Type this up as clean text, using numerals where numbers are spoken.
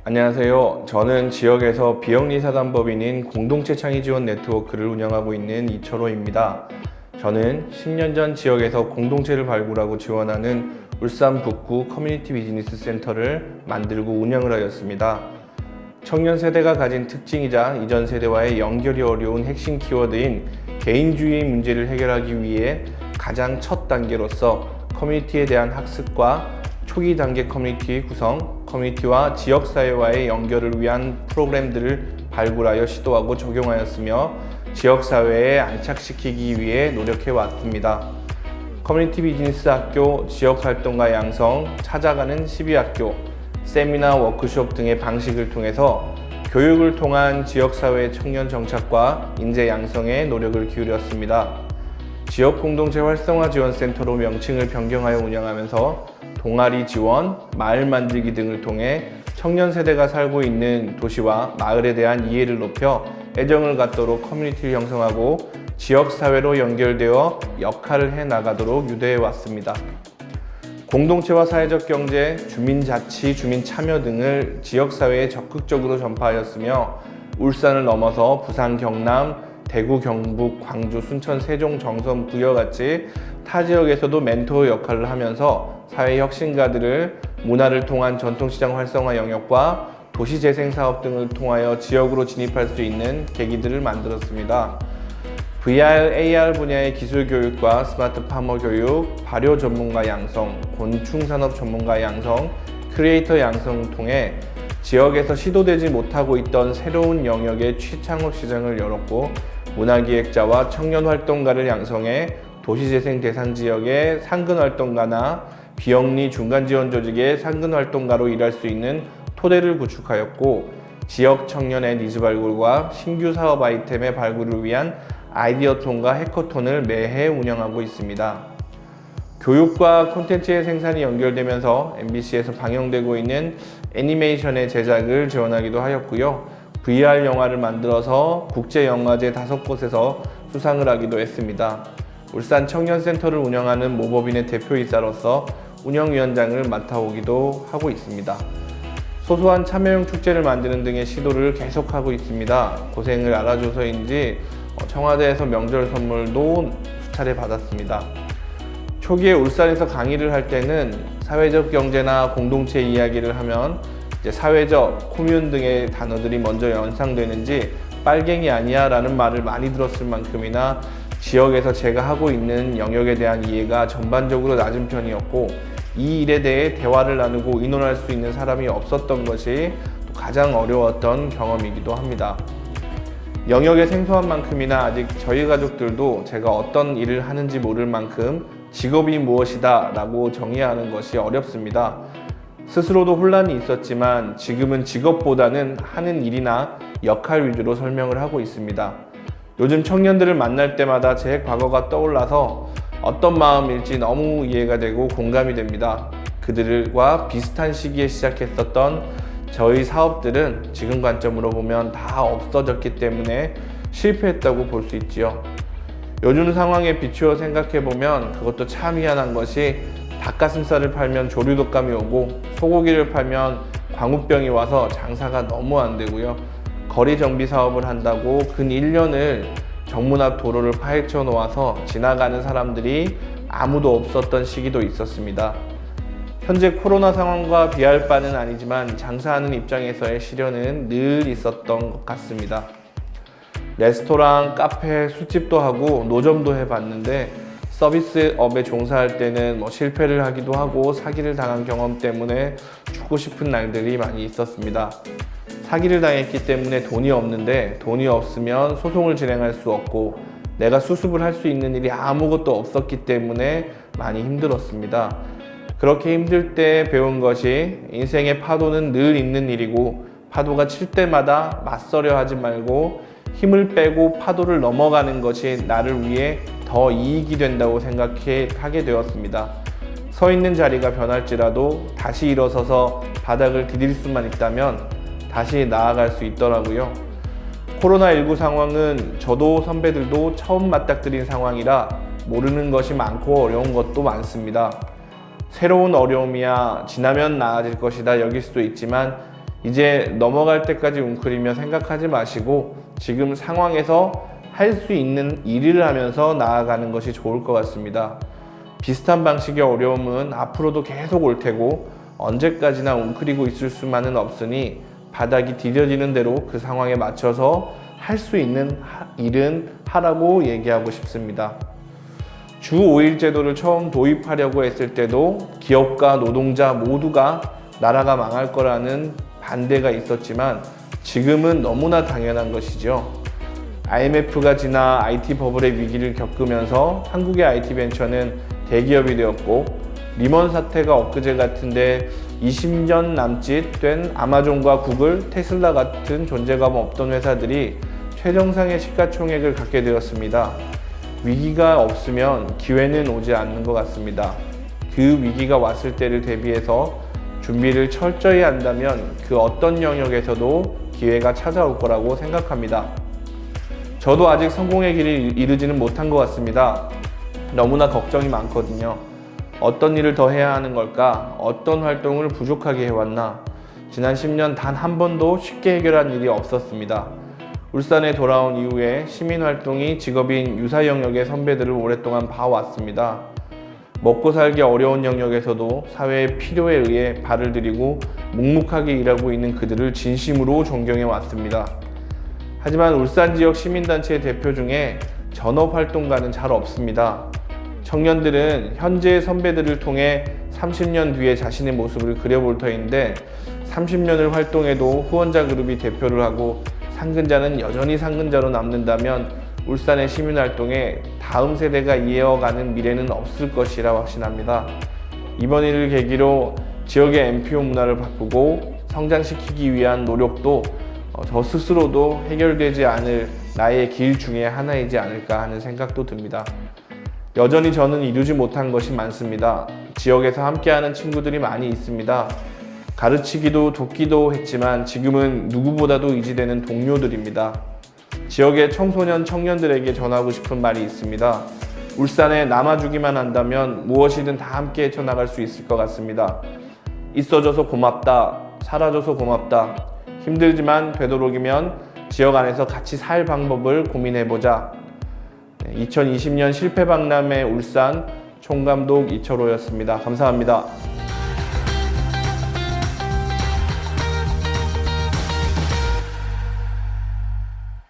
안녕하세요. 저는 지역에서 비영리사단법인인 공동체 창의 지원 네트워크를 운영하고 있는 이철호입니다. 저는 10년 전 지역에서 공동체를 발굴하고 지원하는 울산 북구 커뮤니티 비즈니스 센터를 만들고 운영을 하였습니다. 청년 세대가 가진 특징이자 이전 세대와의 연결이 어려운 핵심 키워드인 개인주의 문제를 해결하기 위해 가장 첫 단계로서 커뮤니티에 대한 학습과 초기 단계 커뮤니티 구성, 커뮤니티와 지역사회와의 연결을 위한 프로그램들을 발굴하여 시도하고 적용하였으며 지역사회에 안착시키기 위해 노력해 왔습니다. 커뮤니티 비즈니스 학교, 지역활동가 양성, 찾아가는 12학교, 세미나, 워크숍 등의 방식을 통해서 교육을 통한 지역사회 청년 정착과 인재 양성에 노력을 기울였습니다. 지역공동체 활성화 지원센터로 명칭을 변경하여 운영하면서 동아리 지원, 마을 만들기 등을 통해 청년 세대가 살고 있는 도시와 마을에 대한 이해를 높여 애정을 갖도록 커뮤니티를 형성하고 지역사회로 연결되어 역할을 해나가도록 유도해 왔습니다. 공동체와 사회적 경제, 주민자치, 주민참여 등을 지역사회에 적극적으로 전파하였으며 울산을 넘어서 부산, 경남, 대구, 경북, 광주, 순천, 세종, 정선, 부여같이 타 지역에서도 멘토 역할을 하면서 사회 혁신가들을 문화를 통한 전통시장 활성화 영역과 도시재생 사업 등을 통하여 지역으로 진입할 수 있는 계기들을 만들었습니다. VR, AR 분야의 기술 교육과 스마트 파머 교육, 발효 전문가 양성, 곤충 산업 전문가 양성, 크리에이터 양성을 통해 지역에서 시도되지 못하고 있던 새로운 영역의 취창업 시장을 열었고 문화기획자와 청년활동가를 양성해 도시재생 대상 지역의 상근활동가나 비영리 중간지원 조직의 상근활동가로 일할 수 있는 토대를 구축하였고 지역 청년의 니즈 발굴과 신규 사업 아이템의 발굴을 위한 아이디어 톤과 해커톤을 매해 운영하고 있습니다. 교육과 콘텐츠의 생산이 연결되면서 MBC에서 방영되고 있는 애니메이션의 제작을 지원하기도 하였고요. VR 영화를 만들어서 국제영화제 5곳에서 수상을 하기도 했습니다. 울산 청년센터를 운영하는 모법인의 대표이사로서 운영위원장을 맡아오기도 하고 있습니다. 소소한 참여형 축제를 만드는 등의 시도를 계속하고 있습니다. 고생을 알아줘서인지 청와대에서 명절 선물도 수차례 받았습니다. 초기에 울산에서 강의를 할 때는 사회적 경제나 공동체 이야기를 하면 사회적, 코뮌 등의 단어들이 먼저 연상되는지 빨갱이 아니야 라는 말을 많이 들었을 만큼이나 지역에서 제가 하고 있는 영역에 대한 이해가 전반적으로 낮은 편이었고 이 일에 대해 대화를 나누고 의논할 수 있는 사람이 없었던 것이 가장 어려웠던 경험이기도 합니다. 영역의 생소한 만큼이나 아직 저희 가족들도 제가 어떤 일을 하는지 모를 만큼 직업이 무엇이다 라고 정의하는 것이 어렵습니다. 스스로도 혼란이 있었지만 지금은 직업보다는 하는 일이나 역할 위주로 설명을 하고 있습니다. 요즘 청년들을 만날 때마다 제 과거가 떠올라서 어떤 마음일지 너무 이해가 되고 공감이 됩니다. 그들과 비슷한 시기에 시작했었던 저희 사업들은 지금 관점으로 보면 다 없어졌기 때문에 실패했다고 볼 수 있지요. 요즘 상황에 비추어 생각해보면 그것도 참 희한한 것이 닭가슴살을 팔면 조류독감이 오고 소고기를 팔면 광우병이 와서 장사가 너무 안 되고요. 거리 정비 사업을 한다고 근 1년을 정문 앞 도로를 파헤쳐 놓아서 지나가는 사람들이 아무도 없었던 시기도 있었습니다. 현재 코로나 상황과 비할 바는 아니지만 장사하는 입장에서의 시련은 늘 있었던 것 같습니다. 레스토랑, 카페, 술집도 하고 노점도 해봤는데 서비스업에 종사할 때는 실패를 하기도 하고 사기를 당한 경험 때문에 죽고 싶은 날들이 많이 있었습니다. 사기를 당했기 때문에 돈이 없는데 돈이 없으면 소송을 진행할 수 없고 내가 수습을 할 수 있는 일이 아무것도 없었기 때문에 많이 힘들었습니다. 그렇게 힘들 때 배운 것이 인생의 파도는 늘 있는 일이고 파도가 칠 때마다 맞서려 하지 말고 힘을 빼고 파도를 넘어가는 것이 나를 위해 더 이익이 된다고 생각하게 되었습니다. 서 있는 자리가 변할지라도 다시 일어서서 바닥을 디딜 수만 있다면 다시 나아갈 수 있더라고요. 코로나19 상황은 저도 선배들도 처음 맞닥뜨린 상황이라 모르는 것이 많고 어려운 것도 많습니다. 새로운 어려움이야 지나면 나아질 것이다 여길 수도 있지만 이제 넘어갈 때까지 웅크리며 생각하지 마시고 지금 상황에서 할 수 있는 일을 하면서 나아가는 것이 좋을 것 같습니다. 비슷한 방식의 어려움은 앞으로도 계속 올 테고 언제까지나 웅크리고 있을 수만은 없으니 바닥이 디뎌지는 대로 그 상황에 맞춰서 할 수 있는 일은 하라고 얘기하고 싶습니다. 주 5일 제도를 처음 도입하려고 했을 때도 기업과 노동자 모두가 나라가 망할 거라는 반대가 있었지만 지금은 너무나 당연한 것이죠. IMF가 지나 IT 버블의 위기를 겪으면서 한국의 IT 벤처는 대기업이 되었고 리먼 사태가 엊그제 같은데 20년 남짓 된 아마존과 구글, 테슬라 같은 존재감 없던 회사들이 최정상의 시가총액을 갖게 되었습니다. 위기가 없으면 기회는 오지 않는 것 같습니다. 그 위기가 왔을 때를 대비해서 준비를 철저히 한다면 그 어떤 영역에서도 기회가 찾아올 거라고 생각합니다. 저도 아직 성공의 길을 이루지는 못한 것 같습니다. 너무나 걱정이 많거든요. 어떤 일을 더 해야 하는 걸까? 어떤 활동을 부족하게 해왔나? 지난 10년 단 한 번도 쉽게 해결한 일이 없었습니다. 울산에 돌아온 이후에 시민활동이 직업인 유사 영역의 선배들을 오랫동안 봐왔습니다. 먹고 살기 어려운 영역에서도 사회의 필요에 의해 발을 들이고 묵묵하게 일하고 있는 그들을 진심으로 존경해 왔습니다. 하지만 울산 지역 시민단체 대표 중에 전업활동가는 잘 없습니다. 청년들은 현재의 선배들을 통해 30년 뒤에 자신의 모습을 그려볼 터인데 30년을 활동해도 후원자 그룹이 대표를 하고 상근자는 여전히 상근자로 남는다면 울산의 시민활동에 다음 세대가 이어가는 미래는 없을 것이라 확신합니다. 이번 일을 계기로 지역의 NPO 문화를 바꾸고 성장시키기 위한 노력도 저 스스로도 해결되지 않을 나의 길 중에 하나이지 않을까 하는 생각도 듭니다. 여전히 저는 이루지 못한 것이 많습니다. 지역에서 함께하는 친구들이 많이 있습니다. 가르치기도 돕기도 했지만 지금은 누구보다도 의지되는 동료들입니다. 지역의 청소년, 청년들에게 전하고 싶은 말이 있습니다. 울산에 남아주기만 한다면 무엇이든 다 함께 헤쳐나갈 수 있을 것 같습니다. 있어줘서 고맙다. 살아줘서 고맙다. 힘들지만 되도록이면 지역 안에서 같이 살 방법을 고민해보자. 2020년 실패박람회 울산 총감독 이철호였습니다. 감사합니다.